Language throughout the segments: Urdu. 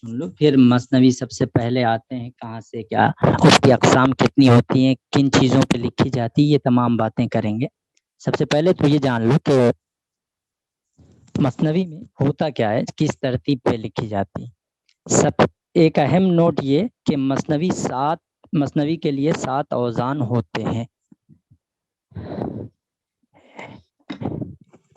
سن لو، پھر مثنوی سب سے پہلے آتے ہیں کہاں سے کیا، اس کی اقسام کتنی ہوتی ہیں، کن چیزوں پہ لکھی جاتی ہے، یہ تمام باتیں کریں گے۔ سب سے پہلے تو یہ جان لو کہ مثنوی میں ہوتا کیا ہے، کس ترتیب پہ لکھی جاتی ہے۔ سب ایک اہم نوٹ یہ کہ مثنوی کے لیے 7 اوزان ہوتے ہیں۔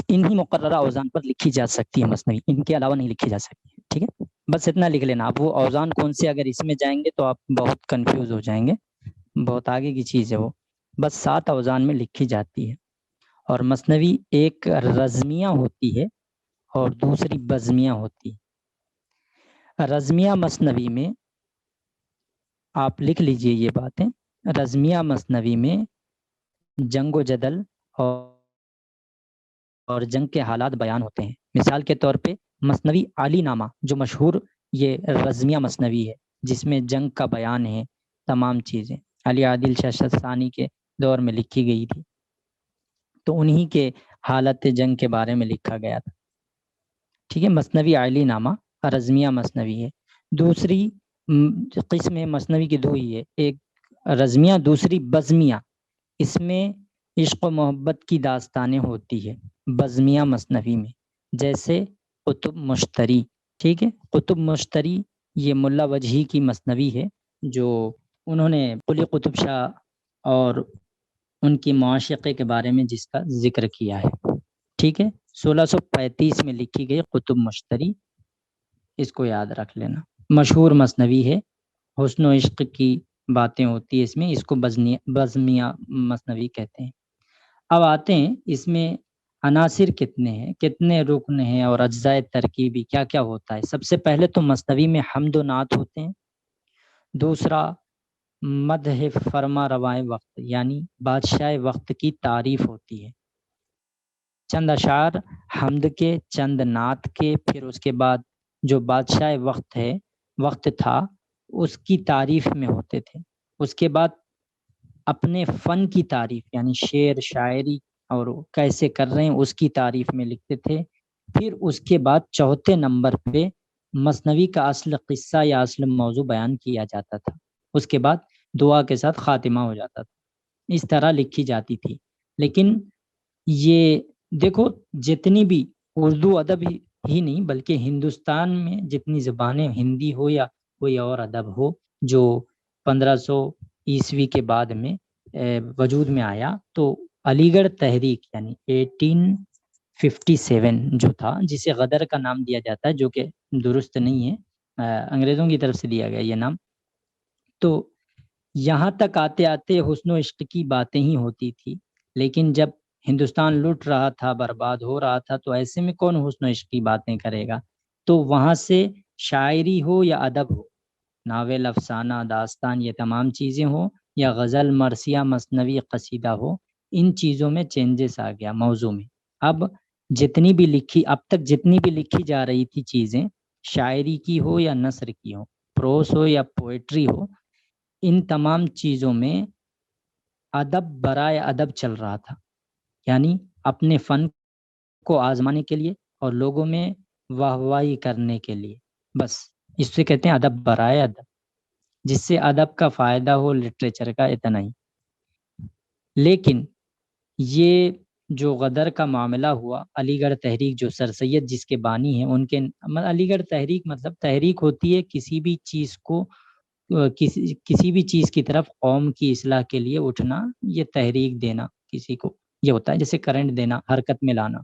انہی مقررہ اوزان پر لکھی جا سکتی ہے مثنوی، ان کے علاوہ نہیں لکھی جا سکتی ہے، ٹھیک ہے۔ بس اتنا لکھ لینا۔ آپ وہ اوزان کون سے، اگر اس میں جائیں گے تو آپ بہت کنفیوز ہو جائیں گے، بہت آگے کی چیز ہے وہ۔ بس 7 اوزان میں لکھی جاتی ہے۔ اور مثنوی ایک رزمیہ ہوتی ہے اور دوسری بزمیہ ہوتی ہے۔ رزمیہ مثنوی میں آپ لکھ لیجئے یہ باتیں، رزمیہ مثنوی میں جنگ و جدل اور جنگ کے حالات بیان ہوتے ہیں۔ مثال کے طور پہ مثنوی عالی نامہ جو مشہور یہ رزمیہ مثنوی ہے، جس میں جنگ کا بیان ہے، تمام چیزیں علی عادل شاہ ثانی کے دور میں لکھی گئی تھی، تو انہی کے حالت جنگ کے بارے میں لکھا گیا تھا، ٹھیک ہے۔ مثنوی عالی نامہ رزمیہ مثنوی ہے۔ دوسری قسم مثنوی کی دو ہی ہے، ایک رزمیہ، دوسری بزمیہ۔ اس میں عشق و محبت کی داستانیں ہوتی ہے بزمیہ مثنوی میں، جیسے قطب مشتری، ٹھیک ہے۔ قطب مشتری یہ ملا وجہی کی مثنوی ہے، جو انہوں نے قلی قطب شاہ اور ان کی معاشقے کے بارے میں جس کا ذکر کیا ہے، ٹھیک ہے۔ 1635 میں لکھی گئی قطب مشتری، اس کو یاد رکھ لینا، مشہور مثنوی ہے، حسن و عشق کی باتیں ہوتی ہے اس میں، اس کو بزمیہ مثنوی کہتے ہیں۔ اب آتے ہیں اس میں عناصر کتنے ہیں، کتنے رکن ہیں اور اجزاء ترکیبی کیا کیا ہوتا ہے۔ سب سے پہلے تو مثنوی میں حمد و نعت ہوتے ہیں۔ دوسرا مدح فرما روائے وقت، یعنی بادشاہ وقت کی تعریف ہوتی ہے، چند اشعار حمد کے، چند نعت کے، پھر اس کے بعد جو بادشاہ وقت تھا اس کی تعریف میں ہوتے تھے۔ اس کے بعد اپنے فن کی تعریف، یعنی شعر شاعری اور کیسے کر رہے ہیں اس کی تعریف میں لکھتے تھے۔ پھر اس کے بعد چوتھے نمبر پہ مثنوی کا اصل قصہ یا اصل موضوع بیان کیا جاتا تھا، اس کے بعد دعا کے ساتھ خاتمہ ہو جاتا تھا۔ اس طرح لکھی جاتی تھی۔ لیکن یہ دیکھو، جتنی بھی اردو ادب ہی نہیں بلکہ ہندوستان میں جتنی زبانیں، ہندی ہو یا کوئی اور ادب ہو جو 1500 عیسوی کے بعد میں وجود میں آیا، تو علی گڑھ تحریک یعنی 1857 جو تھا، جسے غدر کا نام دیا جاتا ہے، جو کہ درست نہیں ہے، انگریزوں کی طرف سے دیا گیا یہ نام، تو یہاں تک آتے آتے حسن و عشق کی باتیں ہی ہوتی تھی۔ لیکن جب ہندوستان لٹ رہا تھا، برباد ہو رہا تھا، تو ایسے میں کون حسن و عشق کی باتیں کرے گا؟ تو وہاں سے شاعری ہو یا ادب ہو، ناول، افسانہ، داستان، یہ تمام چیزیں ہوں، یا غزل، مرثیہ، مثنوی، قصیدہ ہو، ان چیزوں میں چینجز آ گیا موضوع میں۔ اب اب تک جتنی بھی لکھی جا رہی تھی چیزیں، شاعری کی ہو یا نثر کی ہو، پروس ہو یا پوئٹری ہو، ان تمام چیزوں میں ادب برائے ادب چل رہا تھا، یعنی اپنے فن کو آزمانے کے لیے اور لوگوں میں واہ واہی کرنے کے لیے، بس اس سے کہتے ہیں ادب برائے ادب، جس سے ادب کا فائدہ ہو، لٹریچر کا، اتنا ہی۔ لیکن یہ جو غدر کا معاملہ ہوا، علی گڑھ تحریک جو سر سید جس کے بانی ہیں، ان کے علی گڑھ تحریک مطلب تحریک ہوتی ہے کسی بھی چیز کو، کسی بھی چیز کی طرف قوم کی اصلاح کے لیے اٹھنا، یہ تحریک دینا کسی کو، یہ ہوتا ہے جیسے کرنٹ دینا، حرکت میں لانا۔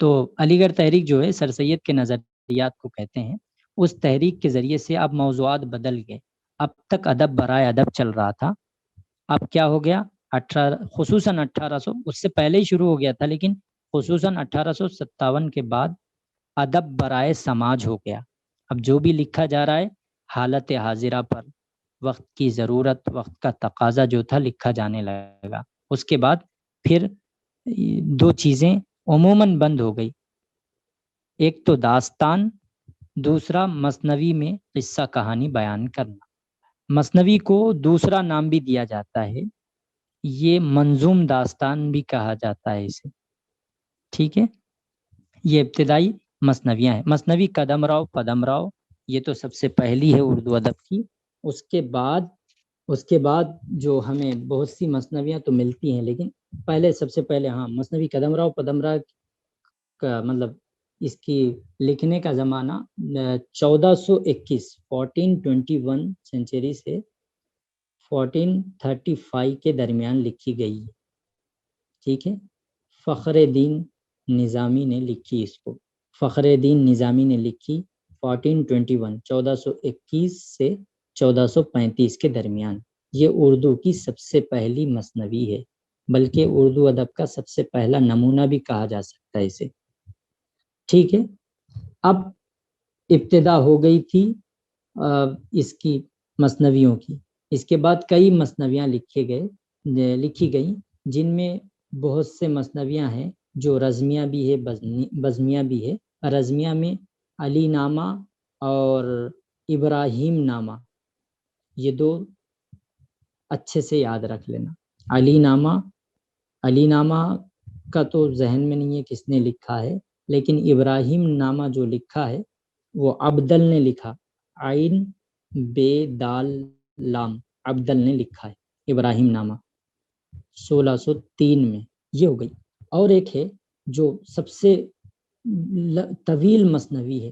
تو علی گڑھ تحریک جو ہے سر سید کے نظریات کو کہتے ہیں۔ اس تحریک کے ذریعے سے اب موضوعات بدل گئے۔ اب تک ادب برائے ادب چل رہا تھا، اب کیا ہو گیا، خصوصاً 1800، اس سے پہلے ہی شروع ہو گیا تھا، لیکن خصوصاً 1857 کے بعد ادب برائے سماج ہو گیا۔ اب جو بھی لکھا جا رہا ہے حالت حاضرہ پر، وقت کی ضرورت، وقت کا تقاضا جو تھا، لکھا جانے لگا۔ اس کے بعد پھر دو چیزیں عموماً بند ہو گئی، ایک تو داستان، دوسرا مثنوی میں قصہ کہانی بیان کرنا۔ مثنوی کو دوسرا نام بھی دیا جاتا ہے، یہ منظوم داستان بھی کہا جاتا ہے اسے، ٹھیک ہے۔ یہ ابتدائی مثنویاں ہیں، مثنوی قدم راؤ، پدم راؤ یہ تو سب سے پہلی ہے اردو ادب کی. اس کے بعد جو ہمیں بہت سی مثنویاں تو ملتی ہیں، لیکن سب سے پہلے مثنوی قدمرao پدمرا کا مطلب اس کی لکھنے کا زمانہ 1421 سینچری سے 1435 کے درمیان لکھی گئی. ٹھیک ہے. فخر دین نظامی نے لکھی اس کو. فخر دین نظامی نے لکھی 1421 سے 1435 کے درمیان. یہ اردو کی سب سے پہلی مثنوی ہے، بلکہ اردو ادب کا سب سے پہلا نمونہ بھی کہا جا سکتا ہے اسے. ٹھیک ہے. اب ابتدا ہو گئی تھی اس کی مثنویوں کی. اس کے بعد کئی مثنویاں لکھی گئی، جن میں بہت سے مثنویاں ہیں جو رزمیہ بھی ہے، بزمیہ بھی ہے. رزمیہ میں علی نامہ اور ابراہیم نامہ، یہ دو اچھے سے یاد رکھ لینا. علی نامہ کا تو ذہن میں نہیں ہے کس نے لکھا ہے، لیکن ابراہیم نامہ جو لکھا ہے وہ عبدل نے لکھا. عین بے دال لام، عبدل نے لکھا ہے ابراہیم نامہ 1603 میں. یہ ہو گئی. اور ایک ہے جو سب سے طویل مثنوی ہے،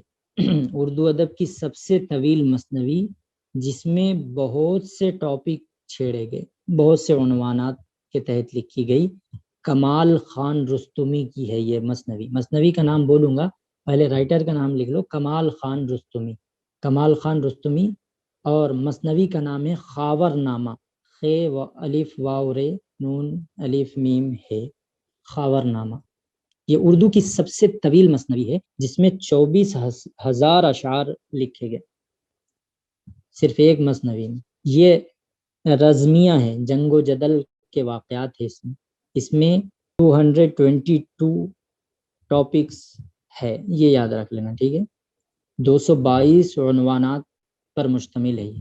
اردو ادب کی سب سے طویل مثنوی، جس میں بہت سے ٹاپک چھیڑے گئے، بہت سے عنوانات کے تحت لکھی گئی. کمال خان رستمی کی ہے یہ مثنوی کا نام بولوں گا، پہلے رائٹر کا نام لکھ لو. کمال خان رستمی. اور مثنوی کا نام ہے خاور نامہ. خ و الف واو رے نون الف میم ہے، خاور نامہ. یہ اردو کی سب سے طویل مثنوی ہے، جس میں 24,000 اشعار لکھے گئے صرف ایک مثنوی میں. یہ رزمیہ ہے، جنگ و جدل کے واقعات ہے اس میں 222 ٹاپکس ہے، یہ یاد رکھ لینا. ٹھیک ہے. 222 عنوانات پر مشتمل ہے.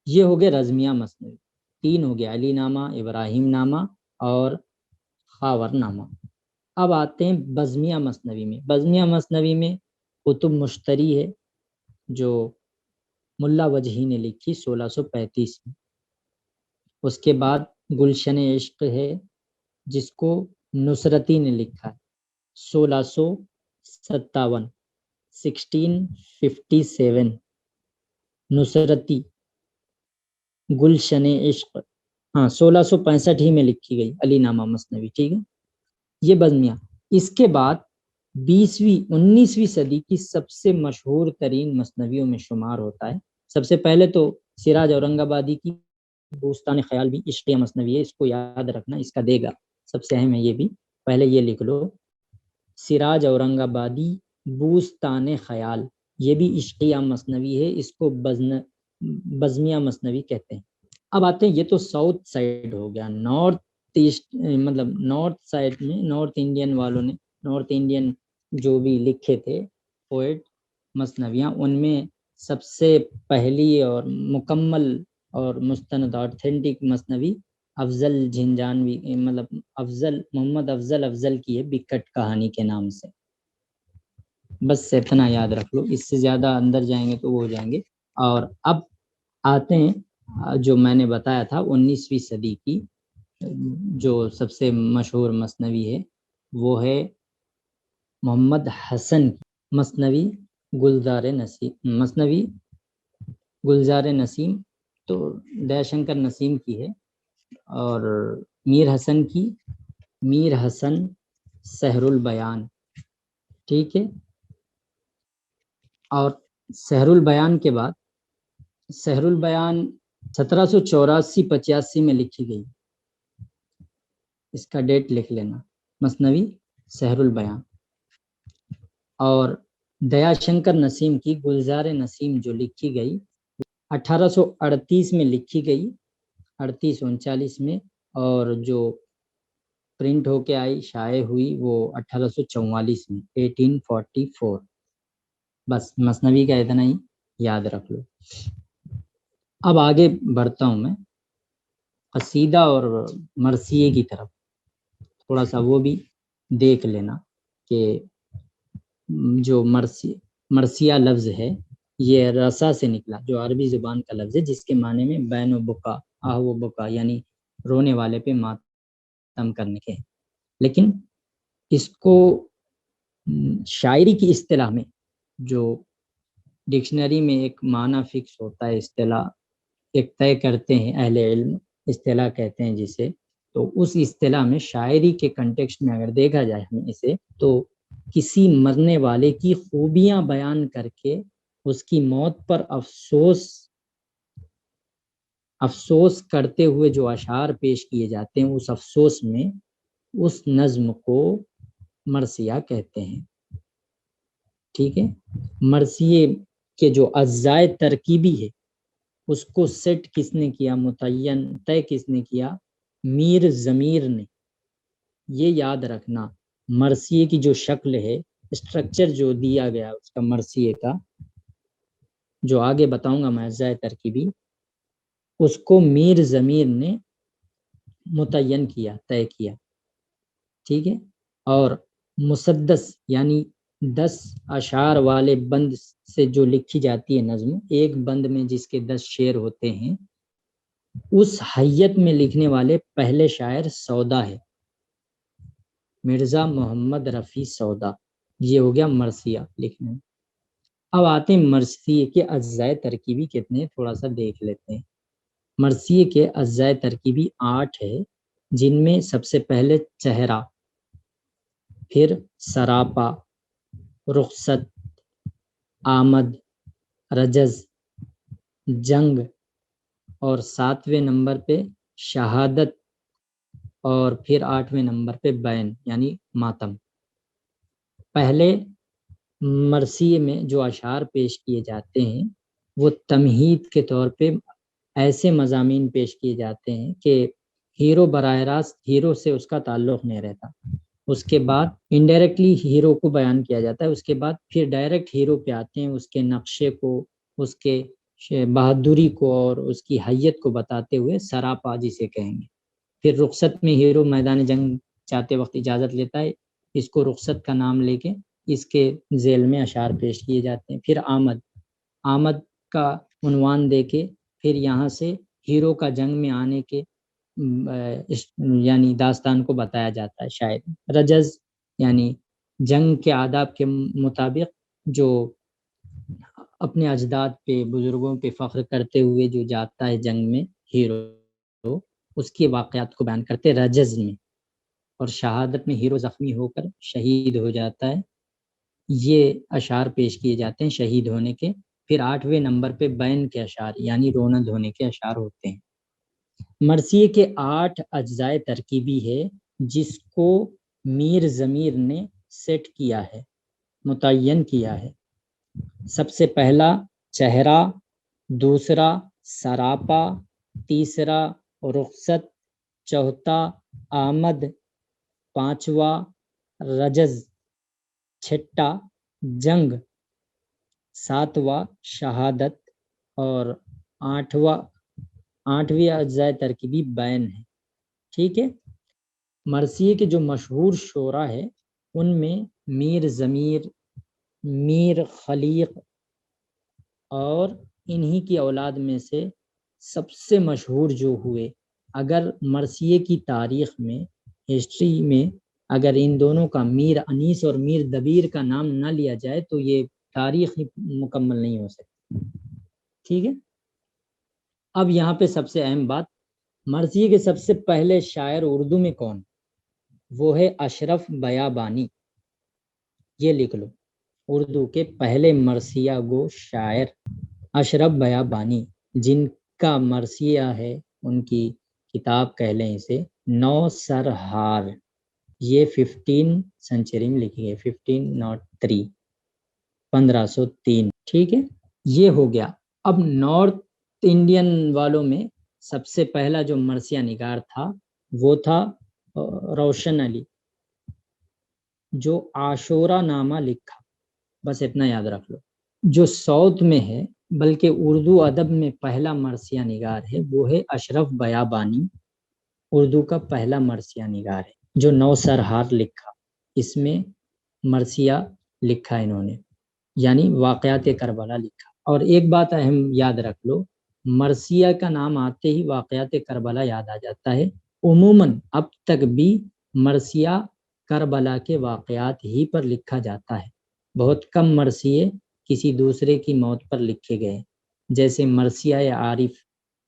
یہ ہو گئے رزمیہ مثنوی. 3 ہو گیا، علی نامہ، ابراہیم نامہ اور خاور نامہ. اب آتے ہیں بزمیہ مثنوی میں. بزمیہ مثنوی میں کتب مشتری ہے جو ملا وجہی نے لکھی 1635 میں. اس کے بعد گلشن عشق ہے جس کو نصرتی نے لکھا ہے 1657 1657. نصرتی گلشن عشق 1665 ہی میں لکھی گئی علی نامہ مثنوی. ٹھیک ہے. یہ بزمیہ. اس کے بعد 19ویں صدی کی سب سے مشہور ترین مثنویوں میں شمار ہوتا ہے. سب سے پہلے تو سراج اورنگ آبادی کی بوستان خیال بھی عشقیہ مثنوی ہے، اس کو یاد رکھنا، اس کا دے گا سب سے اہم ہے. یہ بھی پہلے یہ لکھ لو، سراج اورنگ آبادی بوستان خیال، یہ بھی عشقیہ مثنوی ہے، اس کو بزمیہ مثنوی کہتے ہیں. اب آتے ہیں، یہ تو ساؤتھ سائڈ ہو گیا. نارتھ ایسٹ مطلب نارتھ سائڈ میں نارتھ انڈین والوں نے، نارتھ انڈین جو بھی لکھے تھے پوئٹ مثنویاں، ان میں سب سے پہلی اور مکمل اور مستند آتھینٹک مثنوی افضل جھنجانوی مطلب محمد افضل کی ہے، بکٹ کہانی کے نام سے. بس اتنا یاد رکھ لو، اس سے زیادہ اندر جائیں گے تو وہ ہو جائیں گے. اور اب آتے ہیں جو میں نے بتایا تھا 19ویں صدی کی جو سب سے مشہور مثنوی ہے، وہ ہے محمد حسن کی مثنوی گلزار نسیم تو دیا شنکر نسیم کی ہے. اور میر حسن سحر البیان. ٹھیک ہے. اور سحر البیان کے بعد سحر البیان 1784-85 میں لکھی گئی. اس کا ڈیٹ لکھ لینا، مثنوی سحر البیان. اور دیا شنکر نسیم کی گلزار نسیم جو لکھی گئی 1838 میں لکھی گئی، 38-39 میں، اور جو پرنٹ ہو کے آئی، شائع ہوئی، وہ 1844 میں 1844. بس مثنوی کا اتنا ہی یاد رکھ لو. اب آگے بڑھتا ہوں میں قصیدہ اور مرثیے کی طرف. تھوڑا سا وہ بھی دیکھ لینا کہ جو مرثیہ لفظ ہے یہ رسا سے نکلا، جو عربی زبان کا لفظ ہے، جس کے معنی میں بین و بکا، آہ و بکا، یعنی رونے والے پہ ماتم کرنے کے ہیں۔ لیکن اس کو شاعری کی اصطلاح میں جو ڈکشنری میں ایک معنی فکس ہوتا ہے، اصطلاح ایک طے کرتے ہیں اہل علم، اصطلاح کہتے ہیں جسے، تو اس اصطلاح میں شاعری کے کنٹیکسٹ میں اگر دیکھا جائے ہم اسے، تو کسی مرنے والے کی خوبیاں بیان کر کے اس کی موت پر افسوس کرتے ہوئے جو اشعار پیش کیے جاتے ہیں، اس افسوس میں اس نظم کو مرثیہ کہتے ہیں۔ ٹھیک ہے، مرثیے کے جو اجزائے ترکیبی ہے اس کو سیٹ کس نے کیا، متعین طے کس نے کیا؟ میر ضمیر نے۔ یہ یاد رکھنا، مرثیے کی جو شکل ہے، اسٹرکچر جو دیا گیا اس کا مرثیے کا، جو آگے بتاؤں گا میں اجزائے ترکیبی، اس کو میر ضمیر نے متعین کیا، طے کیا۔ ٹھیک ہے، اور مسدس یعنی 10 اشعار والے بند سے جو لکھی جاتی ہے نظم، ایک بند میں جس کے 10 شعر ہوتے ہیں، اس حیت میں لکھنے والے پہلے شاعر سودا ہے، مرزا محمد رفیع سودا۔ یہ ہو گیا مرثیہ لکھنے میں۔ اب آتے ہیں مرثیے کے اجزائے ترکیبی کتنے، تھوڑا سا دیکھ لیتے ہیں۔ مرثیے کے اجزائے ترکیبی 8 ہے، جن میں سب سے پہلے چہرہ، پھر سراپا، رخصت، آمد، رجز، جنگ، اور 7ویں نمبر پہ شہادت، اور پھر 8ویں نمبر پہ بین یعنی ماتم۔ پہلے مرثیے میں جو اشعار پیش کیے جاتے ہیں وہ تمہید کے طور پہ ایسے مضامین پیش کیے جاتے ہیں کہ ہیرو براہ راست ہیرو سے اس کا تعلق نہیں رہتا، اس کے بعد انڈائریکٹلی ہیرو کو بیان کیا جاتا ہے، اس کے بعد پھر ڈائریکٹ ہیرو پہ آتے ہیں، اس کے نقشے کو، اس کے بہادری کو اور اس کی حیت کو بتاتے ہوئے سراپا جسے کہیں گے۔ پھر رخصت میں ہیرو میدان جنگ جاتے وقت اجازت لیتا ہے، اس کو رخصت کا نام لے کے اس کے ذیل میں اشعار پیش کیے جاتے ہیں۔ پھر آمد کا عنوان دے کے پھر یہاں سے ہیرو کا جنگ میں آنے کے یعنی داستان کو بتایا جاتا ہے شاید۔ رجز یعنی جنگ کے آداب کے مطابق جو اپنے اجداد پہ، بزرگوں پہ فخر کرتے ہوئے جو جاتا ہے جنگ میں ہیرو، اس کے واقعات کو بیان کرتے رجز میں۔ اور شہادت میں ہیرو زخمی ہو کر شہید ہو جاتا ہے، یہ اشعار پیش کیے جاتے ہیں شہید ہونے کے۔ پھر 8ویں نمبر پہ بین کے اشعار یعنی رونت ہونے کے اشعار ہوتے ہیں۔ مرثیے کے 8 اجزائے ترکیبی ہے جس کو میر ضمیر نے سیٹ کیا ہے، متعین کیا ہے۔ سب سے پہلا چہرہ، دوسرا سراپا، تیسرا رخصت، چوتھا آمد، پانچواں رجز، چھٹا جنگ، ساتواں شہادت، اور آٹھویں اجزائے ترکیبی بین ہے۔ ٹھیک ہے، مرثیے کے جو مشہور شعراء ہے ان میں میر ضمیر، میر خلیق، اور انہی کی اولاد میں سے سب سے مشہور جو ہوئے، اگر مرثیے کی تاریخ میں، ہسٹری میں اگر ان دونوں کا، میر انیس اور میر دبیر کا نام نہ لیا جائے تو یہ تاریخ ہی مکمل نہیں ہو سکتی۔ ٹھیک ہے، اب یہاں پہ سب سے اہم بات، مرثیے کے سب سے پہلے شاعر اردو میں کون؟ وہ ہے اشرف بیابانی۔ یہ لکھ لو، اردو کے پہلے مرثیہ گو شاعر اشرف بیابانی، جن کا مرثیہ ہے، ان کی کتاب کہہ لیں اسے، نو سر ہار، یہ 15 سنچری میں لکھی ہے، 1503، 1503۔ ٹھیک ہے، یہ ہو گیا۔ اب نارتھ انڈین والوں میں سب سے پہلا جو مرثیہ نگار تھا وہ تھا روشن علی، جو عاشورہ نامہ لکھا، بس اتنا یاد رکھ لو۔ جو ساؤتھ میں ہے، بلکہ اردو ادب میں پہلا مرثیہ نگار ہے، وہ ہے اشرف بیابانی، اردو کا پہلا مرثیہ نگار ہے، جو نو سر ہار لکھا، اس میں مرثیہ لکھا انہوں نے۔ یعنی واقعات کربلا لکھا۔ اور ایک بات اہم یاد رکھ لو، مرثیہ کا نام آتے ہی واقعات کربلا یاد آ جاتا ہے۔ عموماً اب تک بھی مرثیہ کربلا کے واقعات ہی پر لکھا جاتا ہے، بہت کم مرثیے کسی دوسرے کی موت پر لکھے گئے، جیسے مرثیہ عارف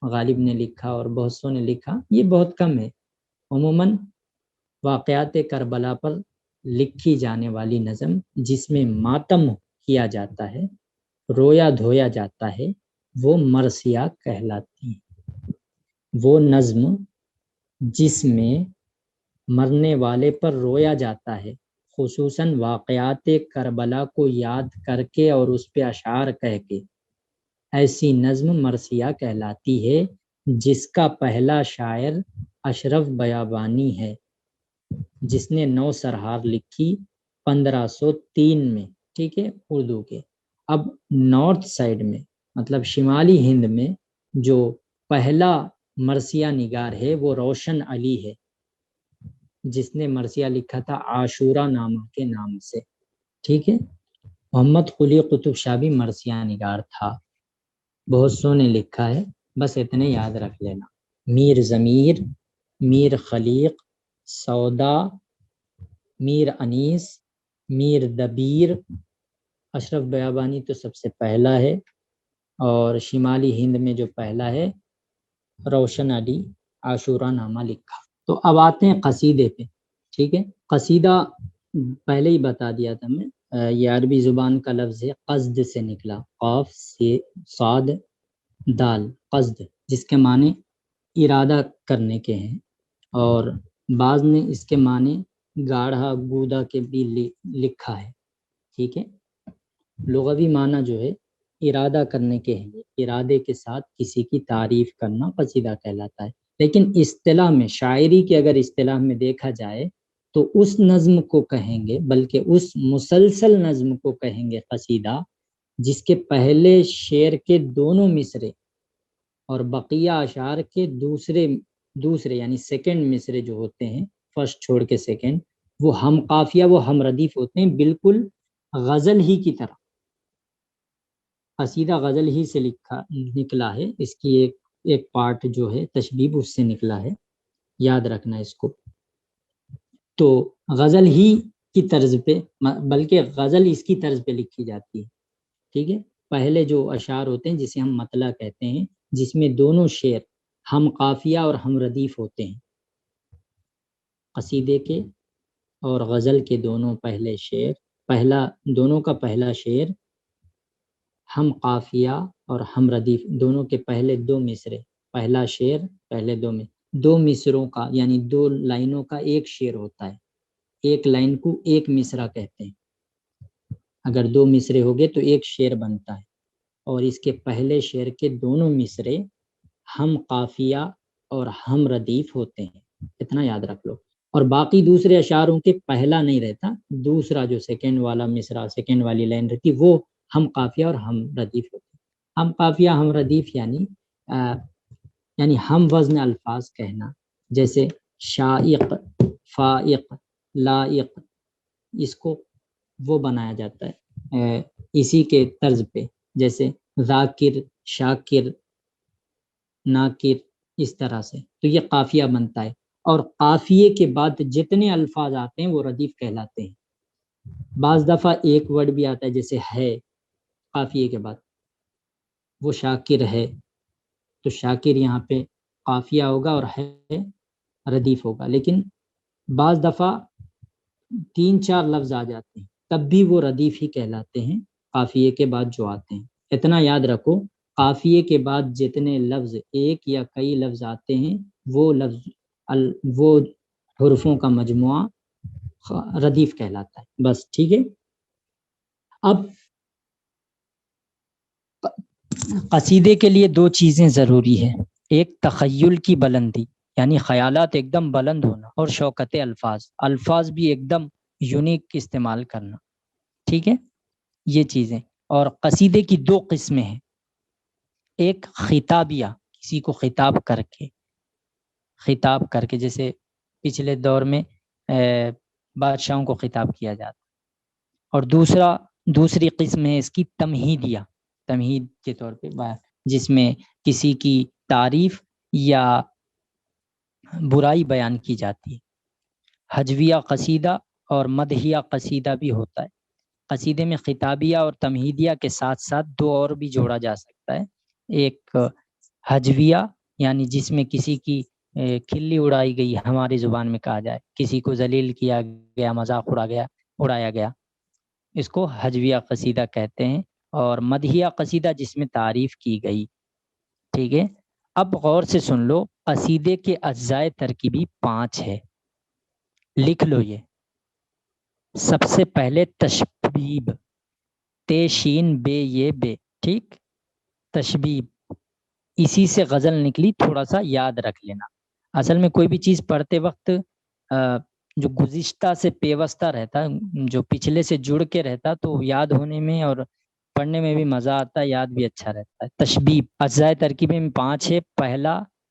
غالب نے لکھا اور بہت سو نے لکھا، یہ بہت کم ہے۔ عموماً واقعات کربلا پر لکھی جانے والی نظم جس میں ماتم کیا جاتا ہے، رویا دھویا جاتا ہے، وہ مرثیہ کہلاتی ہے۔ وہ نظم جس میں مرنے والے پر رویا جاتا ہے، خصوصاً واقعات کربلا کو یاد کر کے اور اس پہ اشعار کہہ کے، ایسی نظم مرثیہ کہلاتی ہے، جس کا پہلا شاعر اشرف بیابانی ہے، جس نے 9 سرہار لکھی 1503 میں، ٹھیک ہے، اردو کے۔ اب نارتھ سائڈ میں، مطلب شمالی ہند میں جو پہلا مرثیہ نگار ہے وہ روشن علی ہے، جس نے مرثیہ لکھا تھا عاشورہ نامہ کے نام سے، ٹھیک ہے۔ محمد قلی قطب شاہ بھی مرثیہ نگار تھا، بہت سو نے لکھا ہے، بس اتنے یاد رکھ لینا۔ میر ضمیر، میر خلیق، سودا، میر انیس، میر دبیر، اشرف بیابانی تو سب سے پہلا ہے، اور شمالی ہند میں جو پہلا ہے روشن علی، عاشورہ نامہ لکھا۔ تو اب آتے ہیں قصیدے پہ، ٹھیک ہے۔ قصیدہ پہلے ہی بتا دیا تھا میں، یہ عربی زبان کا لفظ ہے، قصد سے نکلا، قاف سے صاد دال، قصد، جس کے معنی ارادہ کرنے کے ہیں، اور بعض نے اس کے معنی گاڑھا گودا کے بھی لکھا ہے، ٹھیک ہے۔ لغوی معنی جو ہے ارادہ کرنے کے ہیں، ارادے کے ساتھ کسی کی تعریف کرنا قصیدہ کہلاتا ہے۔ لیکن اصطلاح میں، شاعری کے اگر اصطلاح میں دیکھا جائے تو اس نظم کو کہیں گے، بلکہ اس مسلسل نظم کو کہیں گے قصیدہ، جس کے پہلے شعر کے دونوں مصرے اور بقیہ اشعار کے دوسرے یعنی سیکنڈ مصرے جو ہوتے ہیں، فرسٹ چھوڑ کے سیکنڈ، وہ ہم قافیہ، وہ ہم ردیف ہوتے ہیں، بالکل غزل ہی کی طرح۔ قصیدہ غزل ہی سے نکلا ہے، اس کی ایک پارٹ جو ہے تشبیب اس سے نکلا ہے، یاد رکھنا اس کو۔ تو غزل ہی کی طرز پہ، بلکہ غزل اس کی طرز پہ لکھی جاتی ہے، ٹھیک ہے۔ پہلے جو اشعار ہوتے ہیں جسے ہم مطلع کہتے ہیں، جس میں دونوں شعر ہم قافیہ اور ہم ردیف ہوتے ہیں، قصیدے کے اور غزل کے دونوں پہلے شعر، دونوں کا پہلا شعر ہم قافیہ اور ہم ردیف، دونوں کے پہلے 2 مصرے، پہلا شعر پہلے 2 مصروں کا، یعنی 2 لائنوں کا ایک شعر ہوتا ہے، ایک لائن کو ایک مصرع کہتے ہیں۔ اگر 2 مصرے ہو گئے تو ایک شعر بنتا ہے، اور اس کے پہلے شعر کے دونوں مصرے ہم قافیہ اور ہم ردیف ہوتے ہیں، اتنا یاد رکھ لو۔ اور باقی دوسرے اشعاروں کے پہلا نہیں رہتا، دوسرا جو سیکنڈ والا مصرع، سیکنڈ والی لائن رہتی، وہ ہم قافیہ اور ہم ردیف ہوتے ہیں۔ ہم قافیہ ہم ردیف یعنی ہم وزن الفاظ کہنا، جیسے شائق، فائق، لائق، اس کو وہ بنایا جاتا ہے اسی کے طرز پہ، جیسے ذاکر، شاکر، ناکر، اس طرح سے، تو یہ قافیہ بنتا ہے۔ اور قافیے کے بعد جتنے الفاظ آتے ہیں وہ ردیف کہلاتے ہیں۔ بعض دفعہ ایک ورڈ بھی آتا ہے، جیسے ہے، قافیے کے بعد، وہ شاکر ہے، تو شاکر یہاں پہ قافیہ ہوگا اور ہے ردیف ہوگا۔ لیکن بعض دفعہ 3-4 لفظ آ جاتے ہیں، تب بھی وہ ردیف ہی کہلاتے ہیں، قافیے کے بعد جو آتے ہیں۔ اتنا یاد رکھو، قافیے کے بعد جتنے لفظ، ایک یا کئی لفظ آتے ہیں، وہ حروفوں کا مجموعہ ردیف کہلاتا ہے، بس، ٹھیک ہے۔ اب قصیدے کے لیے 2 چیزیں ضروری ہیں، ایک تخیل کی بلندی، یعنی خیالات ایک دم بلند ہونا، اور شوکت الفاظ بھی ایک دم یونیک استعمال کرنا، ٹھیک ہے، یہ چیزیں۔ اور قصیدے کی 2 قسمیں ہیں، ایک خطابیہ، کسی کو خطاب کر کے، جیسے پچھلے دور میں بادشاہوں کو خطاب کیا جاتا، اور دوسرا دوسری قسم ہے اس کی تمہیدیہ، تمہید کے طور پہ جس میں کسی کی تعریف یا برائی بیان کی جاتی ہے۔ حجویہ قصیدہ اور مدحیہ قصیدہ بھی ہوتا ہے۔ قصیدے میں خطابیہ اور تمہیدیہ کے ساتھ ساتھ دو اور بھی جوڑا جا سکتا ہے۔ ایک حجویہ یعنی جس میں کسی کی کھلی اڑائی گئی، ہماری زبان میں کہا جائے کسی کو ذلیل کیا گیا، مذاق اڑایا گیا، اس کو حجویہ قصیدہ کہتے ہیں۔ اور مدحیہ قصیدہ جس میں تعریف کی گئی، ٹھیک ہے۔ اب غور سے سن لو، قصیدے کے اجزائے ترکیبی 5 ہے، لکھ لو یہ۔ سب سے پہلے تشبیب، تے شین بے یہ بے، ٹھیک، تشبیب، اسی سے غزل نکلی، تھوڑا سا یاد رکھ لینا۔ اصل میں کوئی بھی چیز پڑھتے وقت جو گزشتہ سے پیوستہ رہتا، جو پچھلے سے جڑ کے رہتا، تو یاد ہونے میں اور پڑھنے میں بھی مزہ آتا ہے، یاد بھی اچھا رہتا ہے۔ تشبیب اجزائے ترکیبی میں 5 ہے۔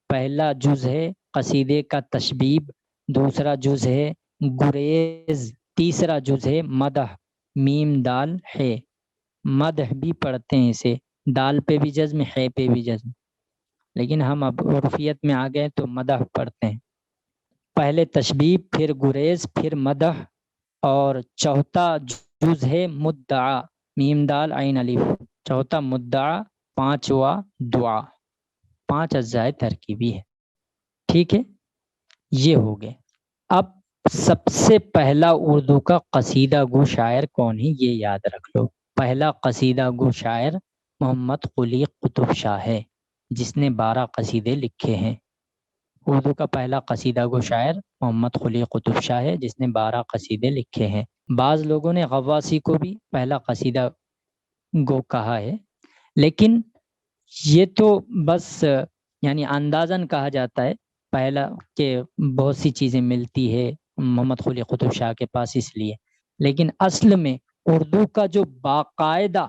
پہلا جز ہے قصیدے کا تشبیب، دوسرا جز ہے گریز، تیسرا جز ہے مدح، میم دال ہے، مدح بھی پڑھتے ہیں اسے، دال پہ بھی جزم، ہے پہ بھی جزم، لیکن ہم اب عرفیت میں آ گئے تو مدح پڑھتے ہیں۔ پہلے تشبیب، پھر گریز، پھر مدح، اور چوتھا جز ہے مدعا، میم دال عین الف، چوتھا مدعا، پانچواں دعا۔ 5 اجزائے ترکیبی ہے، ٹھیک ہے، یہ ہو گئے۔ اب سب سے پہلا اردو کا قصیدہ گو شاعر کون ہے، یہ یاد رکھ لو۔ پہلا قصیدہ گو شاعر محمد قلی قطب شاہ ہے، جس نے 12 قصیدے لکھے ہیں۔ اردو کا پہلا قصیدہ گو شاعر محمد قلی قطب شاہ ہے، جس نے 12 قصیدے لکھے ہیں۔ بعض لوگوں نے غواصی کو بھی پہلا قصیدہ گو کہا ہے، لیکن یہ تو بس یعنی اندازاً کہا جاتا ہے پہلا، کہ بہت سی چیزیں ملتی ہے محمد قلی قطب شاہ کے پاس اس لیے، لیکن اصل میں اردو کا جو باقاعدہ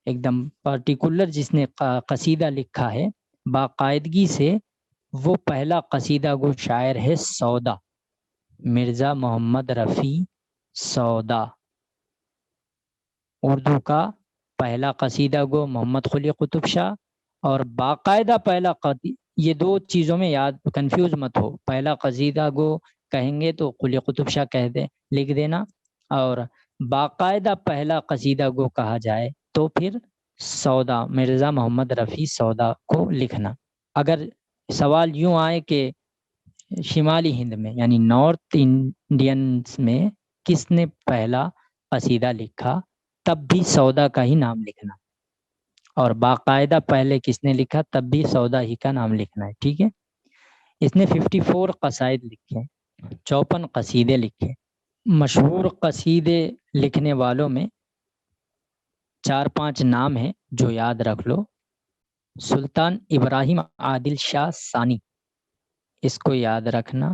ایک دم پرٹیکولر جس نے قصیدہ لکھا ہے باقاعدگی سے، وہ پہلا قصیدہ گو شاعر ہے سودا، مرزا محمد رفیع سودا۔ اردو کا پہلا قصیدہ گو محمد قلی قطب شاہ، اور باقاعدہ پہلا یہ دو چیزوں میں یاد کنفیوز مت ہو، پہلا قصیدہ گو کہیں گے تو قلی قطب شاہ لکھ دینا، اور باقاعدہ پہلا قصیدہ گو کہا جائے تو پھر سودا، مرزا محمد رفیع سودا کو لکھنا۔ اگر سوال یوں آئے کہ شمالی ہند میں یعنی نارتھ انڈینس میں کس نے پہلا قصیدہ لکھا، تب بھی سودا کا ہی نام لکھنا، اور باقاعدہ پہلے کس نے لکھا تب بھی سودا ہی کا نام لکھنا ہے، ٹھیک ہے۔ اس نے 54 قصائد لکھے، 54 قصیدے لکھے۔ مشہور قصیدے لکھنے والوں میں 4-5 نام ہیں جو یاد رکھ لو۔ سلطان ابراہیم عادل شاہ ثانی، اس کو یاد رکھنا۔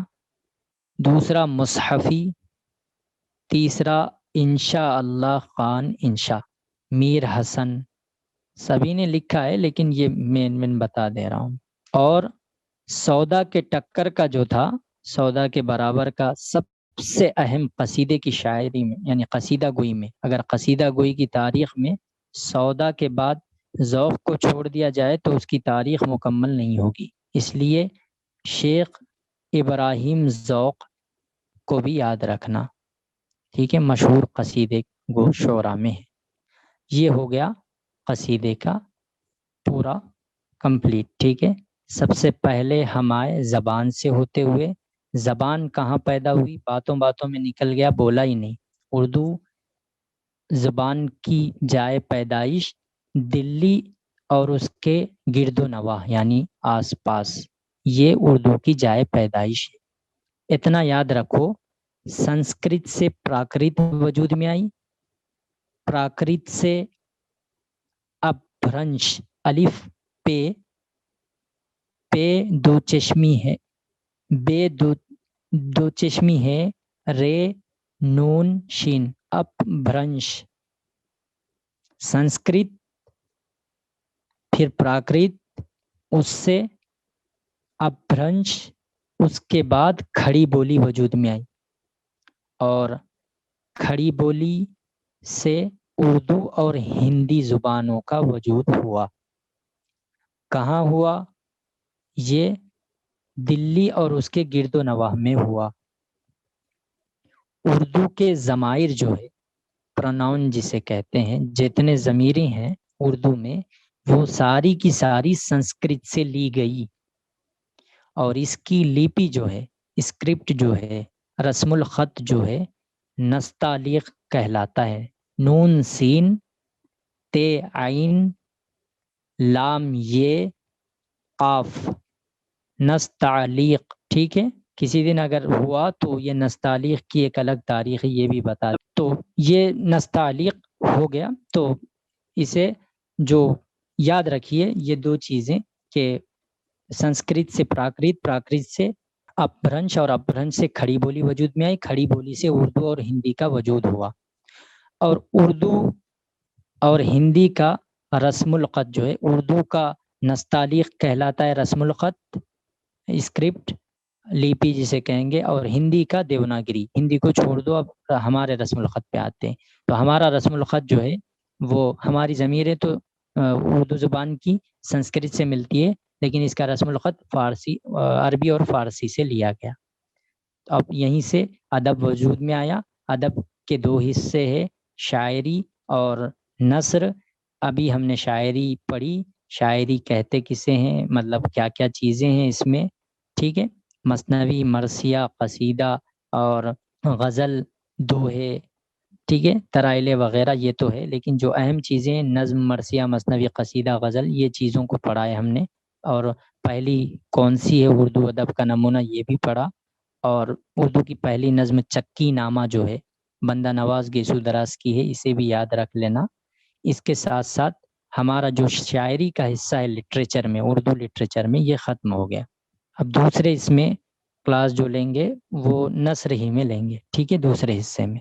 دوسرا مصحفی، تیسرا انشاء اللہ خان انشاء، میر حسن، سبھی نے لکھا ہے لیکن یہ مین بتا دے رہا ہوں۔ اور سودا کے ٹکر کا جو تھا، سودا کے برابر کا سب سے اہم قصیدے کی شاعری میں یعنی قصیدہ گوئی میں، اگر قصیدہ گوئی کی تاریخ میں سودا کے بعد ذوق کو چھوڑ دیا جائے تو اس کی تاریخ مکمل نہیں ہوگی، اس لیے شیخ ابراہیم ذوق کو بھی یاد رکھنا، ٹھیک ہے، مشہور قصیدے گو شعرا میں ہے۔ یہ ہو گیا قصیدے کا پورا کمپلیٹ، ٹھیک ہے۔ سب سے پہلے ہم آئے زبان سے ہوتے ہوئے، زبان کہاں پیدا ہوئی، باتوں باتوں میں نکل گیا، بولا ہی نہیں۔ اردو زبان کی جائے پیدائش دلی اور اس کے گرد و نواح یعنی آس پاس، یہ اردو کی جائے پیدائش ہے۔ اتنا یاد رکھو، سنسکرت سے پراکرت وجود میں آئی، پراکرت سے اپبھرنش، الف پے، پے دو چشمی ہے، بے دو چشمی ہے، رے نون شین، اپبھرنش۔ سنسکرت پھر پراکرت، اس سے اپبھرنش، اس کے بعد کھڑی بولی وجود میں آئی، اور کھڑی بولی سے اردو اور ہندی زبانوں کا وجود ہوا۔ کہاں ہوا؟ یہ دلی اور اس کے گرد و نواح میں ہوا۔ اردو کے ضمائر جو ہے، پروناؤن جسے کہتے ہیں، جتنے ضمیریں ہیں اردو میں، وہ ساری کی ساری سنسکرت سے لی گئی، اور اس کی لیپی جو ہے، اسکرپٹ جو ہے، رسم الخط جو ہے، نستعلیق کہلاتا ہے۔ نون سین تے عین لام یہ قاف، نستعلیق، ٹھیک ہے۔ کسی دن اگر ہوا تو یہ نستعلیق کی ایک الگ تاریخ ہے، یہ بھی بتا دیں۔ تو یہ نستعلیق ہو گیا، تو اسے جو یاد رکھیے یہ دو چیزیں کہ سنسکرت سے پراکرت، پراکرت سے اپبھرنش، اور اپبھرنش سے کھڑی بولی وجود میں آئی، کھڑی بولی سے اردو اور ہندی کا وجود ہوا۔ اور اردو اور ہندی کا رسم الخط جو ہے، اردو کا نستعلیق کہلاتا ہے رسم الخط، اسکرپٹ، لیپی جسے کہیں گے، اور ہندی کا دیوناگری۔ ہندی کو چھوڑ دو، اب ہمارے رسم الخط پہ آتے ہیں۔ تو ہمارا رسم الخط جو ہے وہ ہماری ضمیریں تو اردو زبان کی سنسکرت سے ملتی ہے، لیکن اس کا رسم الخط فارسی، عربی اور فارسی سے لیا گیا۔ اب یہیں سے ادب وجود میں آیا۔ ادب کے دو حصے ہیں، شاعری اور نثر۔ ابھی ہم نے شاعری پڑھی، شاعری کہتے کسے ہیں، مطلب کیا کیا چیزیں ہیں اس میں، ٹھیک ہے۔ مثنوی، مرثیہ، قصیدہ اور غزل، دوہے، ٹھیک ہے، ترائلے وغیرہ، یہ تو ہے، لیکن جو اہم چیزیں نظم، مرثیہ، مثنوی، قصیدہ، غزل، یہ چیزوں کو پڑھا ہے ہم نے۔ اور پہلی کون سی ہے اردو ادب کا نمونہ، یہ بھی پڑھا۔ اور اردو کی پہلی نظم چکی نامہ جو ہے، بندہ نواز گیسو دراز کی ہے، اسے بھی یاد رکھ لینا۔ اس کے ساتھ ساتھ ہمارا جو شاعری کا حصہ ہے لٹریچر میں، اردو لٹریچر میں، یہ ختم ہو گیا۔ اب دوسرے اس میں کلاس جو لیں گے وہ نثر ہی میں لیں گے، ٹھیک ہے، دوسرے حصے میں۔